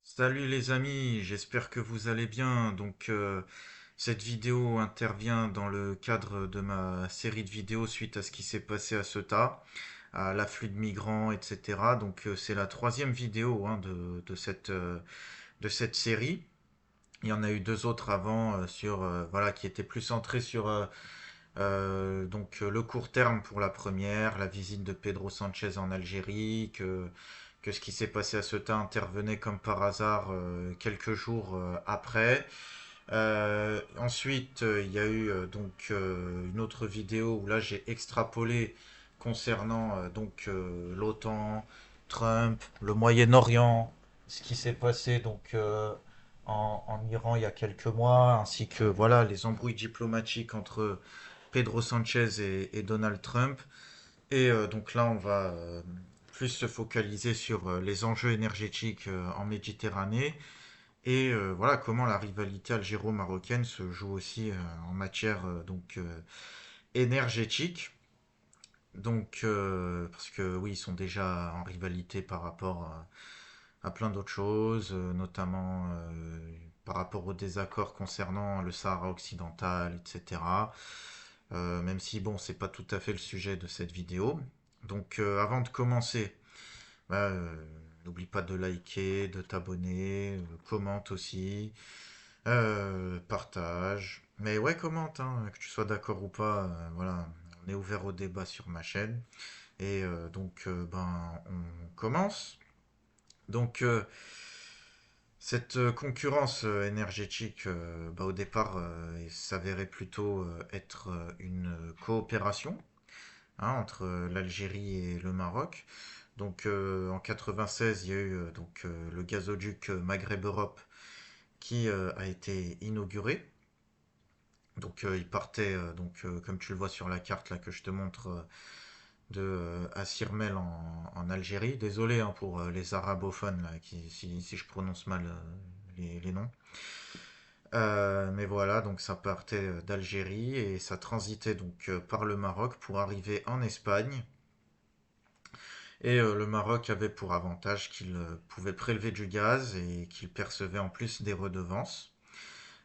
Salut les amis, j'espère que vous allez bien. Cette vidéo intervient dans le cadre de ma série de vidéos suite à ce qui s'est passé à Ceuta, à l'afflux de migrants, etc. C'est la troisième vidéo de cette série. Il y en a eu deux autres avant voilà, qui étaient plus centrées sur le court terme pour la première, la visite de Pedro Sanchez en Algérie, que ce qui s'est passé à Ceuta intervenait comme par hasard quelques jours après. Il y a eu une autre vidéo où là j'ai extrapolé concernant l'OTAN, Trump, le Moyen-Orient, ce qui s'est passé en Iran il y a quelques mois, ainsi que voilà les embrouilles diplomatiques entre Pedro Sanchez et Donald Trump. Donc là, on va plus se focaliser sur les enjeux énergétiques en Méditerranée et voilà comment la rivalité algéro-marocaine se joue aussi en matière énergétique. Parce que oui, ils sont déjà en rivalité par rapport à plein d'autres choses, notamment par rapport aux désaccords concernant le Sahara occidental, etc. Même si bon, c'est pas tout à fait le sujet de cette vidéo. Avant de commencer, bah, n'oublie pas de liker, de t'abonner, commente aussi, partage. Mais ouais, commente, hein, que tu sois d'accord ou pas. Voilà, on est ouvert au débat sur ma chaîne. On commence. Donc, euh, cette concurrence énergétique, au départ, il s'avérait plutôt être une coopération entre l'Algérie et le Maroc. En 96, il y a eu le gazoduc Maghreb-Europe qui a été inauguré. Il partait, comme tu le vois sur la carte là que je te montre, de Assirmel en Algérie. Désolé hein, pour les arabophones là, si je prononce mal les noms. Mais voilà, donc ça partait d'Algérie et ça transitait par le Maroc pour arriver en Espagne. Le Maroc avait pour avantage qu'il pouvait prélever du gaz et qu'il percevait en plus des redevances.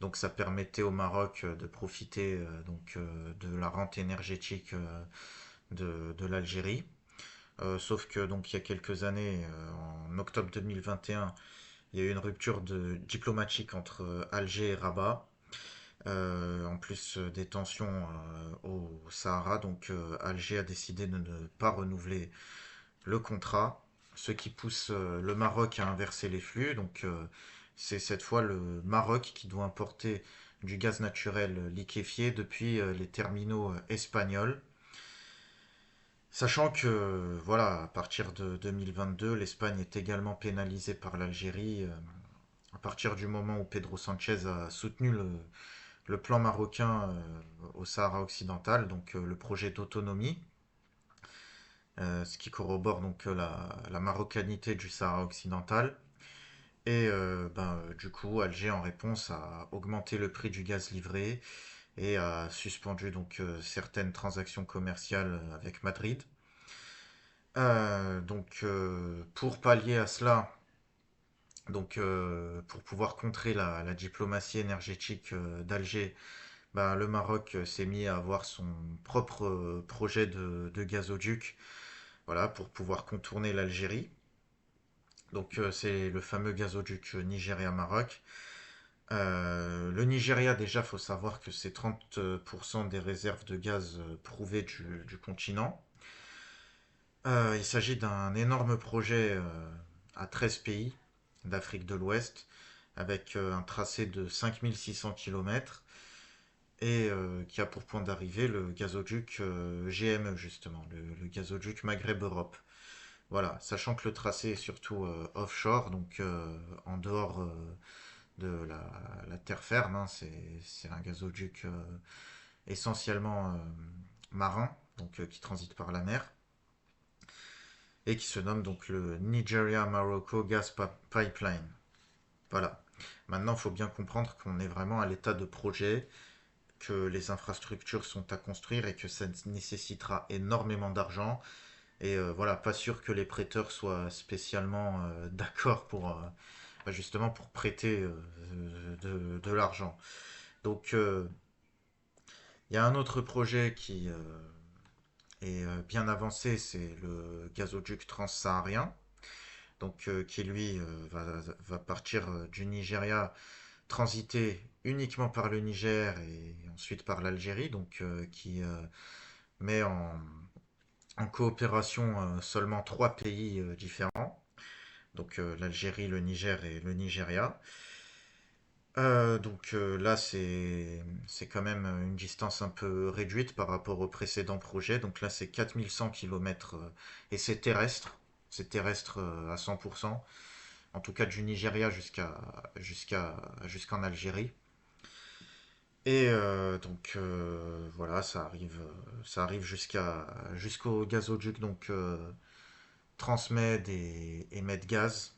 Donc ça permettait au Maroc de profiter de la rente énergétique de l'Algérie. Sauf que donc il y a quelques années, en octobre 2021, il y a eu une rupture diplomatique entre Alger et Rabat. En plus des tensions au Sahara, Alger a décidé de ne pas renouveler le contrat, ce qui pousse le Maroc à inverser les flux. C'est cette fois le Maroc qui doit importer du gaz naturel liquéfié depuis les terminaux espagnols. Sachant que, voilà, à partir de 2022, l'Espagne est également pénalisée par l'Algérie, à partir du moment où Pedro Sanchez a soutenu le plan marocain au Sahara occidental, le projet d'autonomie, ce qui corrobore la marocanité du Sahara occidental. Du coup, Alger, en réponse, a augmenté le prix du gaz livré et a suspendu certaines transactions commerciales avec Madrid. Pour pallier à cela, pour pouvoir contrer la diplomatie énergétique d'Alger, le Maroc s'est mis à avoir son propre projet de gazoduc, voilà, pour pouvoir contourner l'Algérie. C'est le fameux gazoduc Nigeria-Maroc. Le Nigeria, déjà, faut savoir que c'est 30% des réserves de gaz prouvées du continent. Il s'agit d'un énorme projet à 13 pays d'Afrique de l'Ouest, avec un tracé de 5 600 km et qui a pour point d'arrivée le gazoduc GME, justement, le gazoduc Maghreb-Europe. Voilà, sachant que le tracé est surtout offshore, en dehors de la terre ferme, hein, c'est un gazoduc essentiellement marin, qui transite par la mer, et qui se nomme donc le Nigeria Morocco Pipeline. Voilà. Maintenant, il faut bien comprendre qu'on est vraiment à l'état de projet, que les infrastructures sont à construire et que ça nécessitera énormément d'argent. Voilà, pas sûr que les prêteurs soient spécialement d'accord bah, justement pour prêter de l'argent. Donc il y a un autre projet qui est bien avancé, c'est le gazoduc transsaharien, donc qui lui va partir du Nigeria, transiter uniquement par le Niger et ensuite par l'Algérie, donc qui met en coopération seulement trois pays différents, donc l'Algérie, le Niger et le Nigeria. Donc là, c'est quand même une distance un peu réduite par rapport au précédent projet. Donc là, c'est 4100 km et c'est terrestre. C'est terrestre à 100%. En tout cas, du Nigeria jusqu'en Algérie. Et donc voilà, ça arrive jusqu'au gazoduc donc Transmed et Medgaz,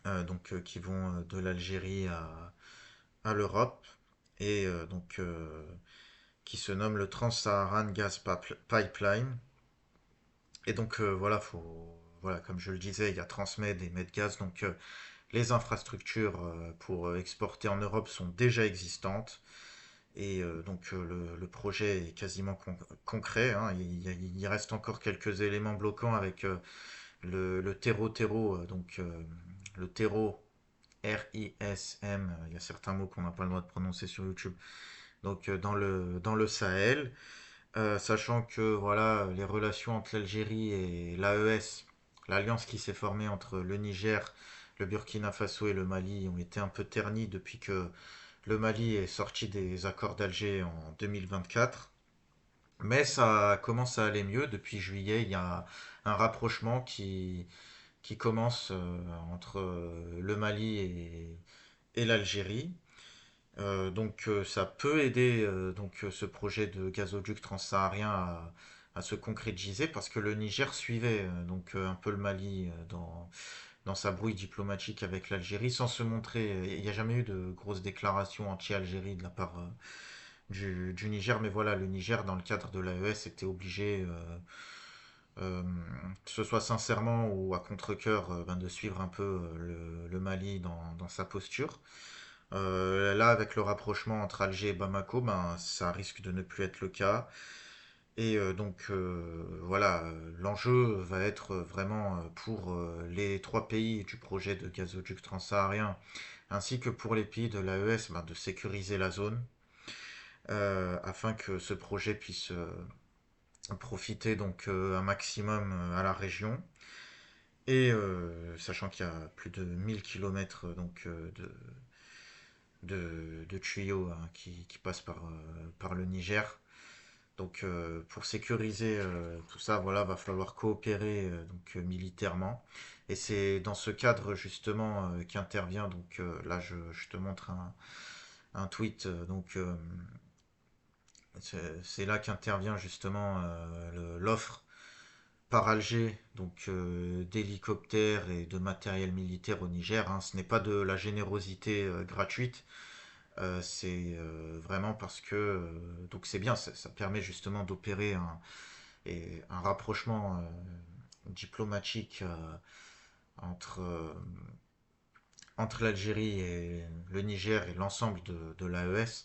donc qui vont de l'Algérie à l'Europe et donc qui se nomme le Trans-Saharan Pipeline. Et donc voilà, comme je le disais, il y a Transmed et Medgaz, donc les infrastructures pour exporter en Europe sont déjà existantes. Et donc le projet est quasiment concret, hein. Il reste encore quelques éléments bloquants avec le terreau, donc le terreau RISM, il y a certains mots qu'on n'a pas le droit de prononcer sur YouTube, donc dans le Sahel, sachant que voilà, les relations entre l'Algérie et l'AES, l'alliance qui s'est formée entre le Niger, le Burkina Faso et le Mali, ont été un peu ternies depuis que le Mali est sorti des accords d'Alger en 2024. Mais ça commence à aller mieux. Depuis juillet, il y a un rapprochement qui commence entre le Mali et l'Algérie. Donc ça peut aider donc ce projet de gazoduc transsaharien à se concrétiser parce que le Niger suivait donc un peu le Mali dans sa brouille diplomatique avec l'Algérie sans se montrer. Il n'y a jamais eu de grosses déclarations anti-Algérie de la part du Niger, mais voilà, le Niger, dans le cadre de l'AES, était obligé, que ce soit sincèrement ou à contre-cœur, ben, de suivre un peu le Mali dans sa posture. Là, avec le rapprochement entre Alger et Bamako, ben, ça risque de ne plus être le cas. Et donc voilà, l'enjeu va être vraiment pour les trois pays du projet de gazoduc transsaharien, ainsi que pour les pays de l'AES, ben, de sécuriser la zone, afin que ce projet puisse profiter donc un maximum à la région. Et sachant qu'il y a plus de 1000 km donc, de tuyaux hein, qui passent par le Niger. Donc pour sécuriser tout ça, voilà, va falloir coopérer donc militairement. Et c'est dans ce cadre justement qu'intervient donc là je te montre un tweet donc c'est là qu'intervient justement l'offre par Alger donc d'hélicoptères et de matériel militaire au Niger, hein. Ce n'est pas de la générosité gratuite. C'est vraiment parce que donc c'est bien, ça permet justement d'opérer un rapprochement diplomatique entre, entre l'Algérie et le Niger et l'ensemble de l'AES.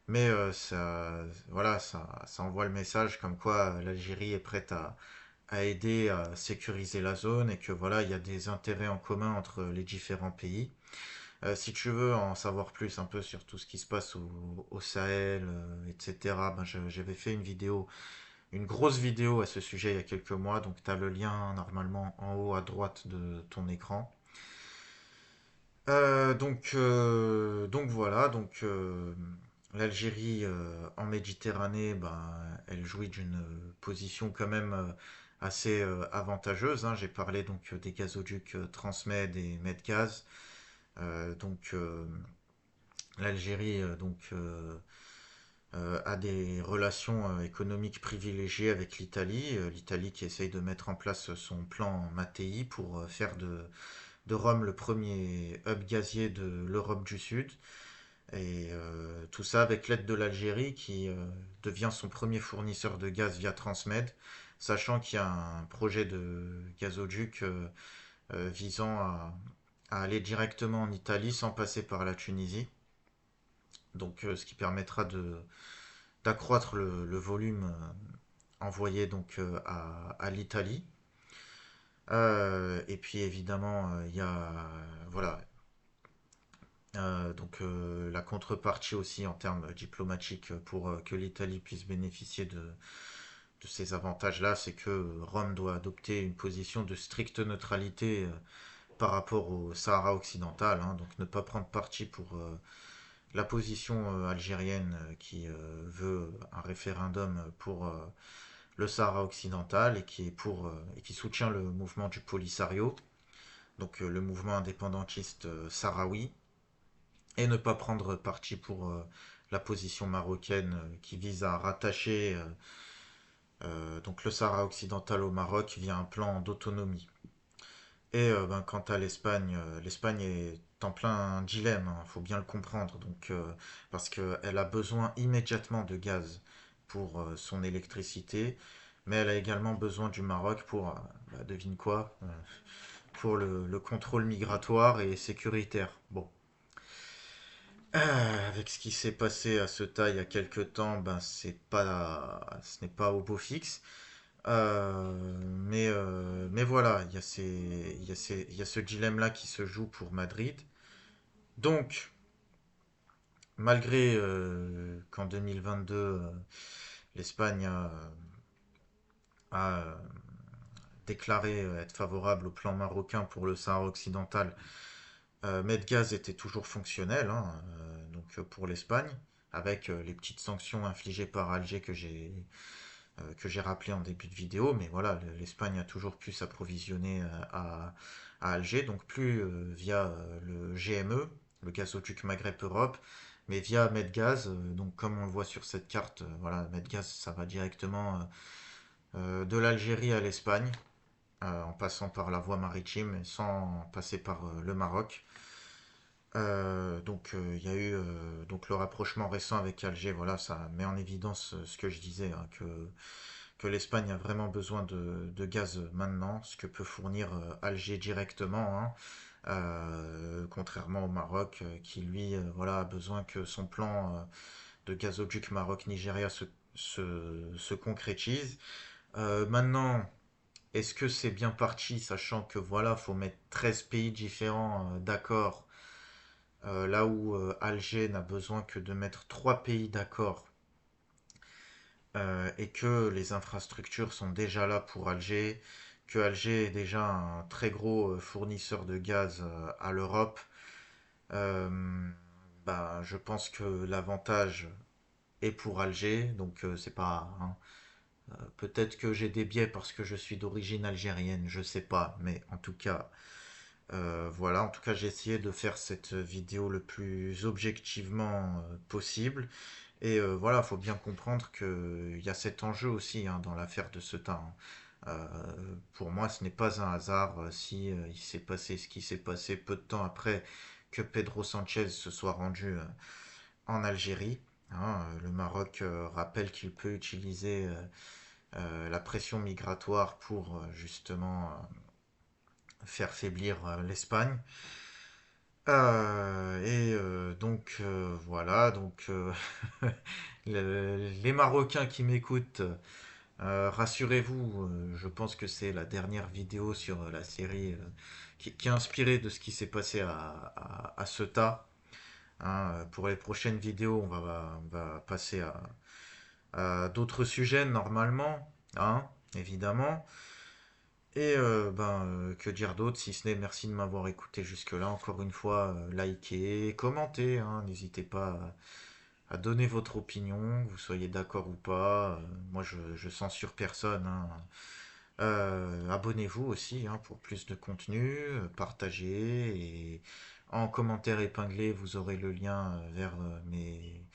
Mais voilà, ça envoie le message comme quoi l'Algérie est prête à aider à sécuriser la zone et que voilà, il y a des intérêts en commun entre les différents pays. Si tu veux en savoir plus un peu sur tout ce qui se passe au Sahel, etc., ben j'avais fait une grosse vidéo à ce sujet il y a quelques mois, donc tu as le lien normalement en haut à droite de ton écran. Donc voilà, donc l'Algérie en Méditerranée, ben, elle jouit d'une position quand même assez avantageuse, hein. J'ai parlé donc des gazoducs Transmed et Medgaz. Donc l'Algérie a des relations économiques privilégiées avec l'Italie. L'Italie qui essaye de mettre en place son plan Mattei pour faire de Rome le premier hub gazier de l'Europe du Sud. Et tout ça avec l'aide de l'Algérie qui devient son premier fournisseur de gaz via Transmed, sachant qu'il y a un projet de gazoduc visant à aller directement en Italie sans passer par la Tunisie. Donc, ce qui permettra d'accroître le volume envoyé donc à l'Italie. Et puis évidemment, il y a voilà donc la contrepartie aussi en termes diplomatiques pour que l'Italie puisse bénéficier de ces avantages-là, c'est que Rome doit adopter une position de stricte neutralité par rapport au Sahara occidental, hein, donc ne pas prendre parti pour la position algérienne qui veut un référendum pour le Sahara occidental et qui est et qui soutient le mouvement du Polisario, donc le mouvement indépendantiste sahraoui, et ne pas prendre parti pour la position marocaine qui vise à rattacher donc le Sahara occidental au Maroc via un plan d'autonomie. Et ben, quant à l'Espagne, l'Espagne est en plein dilemme, il faut bien le comprendre, donc, parce qu'elle a besoin immédiatement de gaz pour son électricité, mais elle a également besoin du Maroc pour, bah, devine quoi, pour le contrôle migratoire et sécuritaire. Bon, avec ce qui s'est passé à Ceuta il y a quelques temps, ben ce n'est pas au beau fixe. Mais voilà, il y a ce dilemme-là qui se joue pour Madrid. Donc, malgré qu'en 2022, l'Espagne a déclaré être favorable au plan marocain pour le Sahara occidental, Medgaz était toujours fonctionnel, hein, donc pour l'Espagne, avec les petites sanctions infligées par Alger que j'ai rappelé en début de vidéo, mais voilà, l'Espagne a toujours pu s'approvisionner à Alger, donc plus via le GME, le gazoduc Maghreb-Europe, mais via Medgaz, donc comme on le voit sur cette carte, voilà, Medgaz, ça va directement de l'Algérie à l'Espagne, en passant par la voie maritime, sans passer par le Maroc. Donc il y a eu donc le rapprochement récent avec Alger, voilà, ça met en évidence ce que je disais, hein, que l'Espagne a vraiment besoin de gaz maintenant, ce que peut fournir Alger directement, hein, contrairement au Maroc qui lui voilà, a besoin que son plan de gazoduc Maroc-Nigeria se concrétise. Maintenant, est-ce que c'est bien parti, sachant que voilà, faut mettre 13 pays différents d'accord, là où Alger n'a besoin que de mettre 3 pays d'accord et que les infrastructures sont déjà là pour Alger, que Alger est déjà un très gros fournisseur de gaz à l'Europe, euh, bah, je pense que l'avantage est pour Alger, donc c'est pas, hein, peut-être que j'ai des biais parce que je suis d'origine algérienne, je sais pas, mais en tout cas, voilà, en tout cas j'ai essayé de faire cette vidéo le plus objectivement possible. Et voilà, il faut bien comprendre qu'il y a cet enjeu aussi hein, dans l'affaire de Ceuta, hein. Pour moi, ce n'est pas un hasard si il s'est passé ce qui s'est passé peu de temps après que Pedro Sanchez se soit rendu en Algérie, hein. Le Maroc rappelle qu'il peut utiliser la pression migratoire pour justement faire faiblir l'Espagne. Donc voilà, donc les Marocains qui m'écoutent, rassurez-vous, je pense que c'est la dernière vidéo sur la série qui est inspirée de ce qui s'est passé à Ceuta, hein. Pour les prochaines vidéos, on va passer à d'autres sujets normalement, hein, évidemment. Et que dire d'autre si ce n'est merci de m'avoir écouté jusque-là. Encore une fois, likez, commentez, hein, n'hésitez pas à donner votre opinion, que vous soyez d'accord ou pas. Moi, je censure personne, hein. Abonnez-vous aussi hein, pour plus de contenu, partagez et en commentaire épinglé, vous aurez le lien vers mes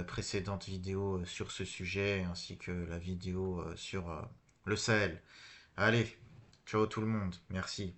précédentes vidéos sur ce sujet ainsi que la vidéo sur le Sahel. Allez, ciao tout le monde, merci.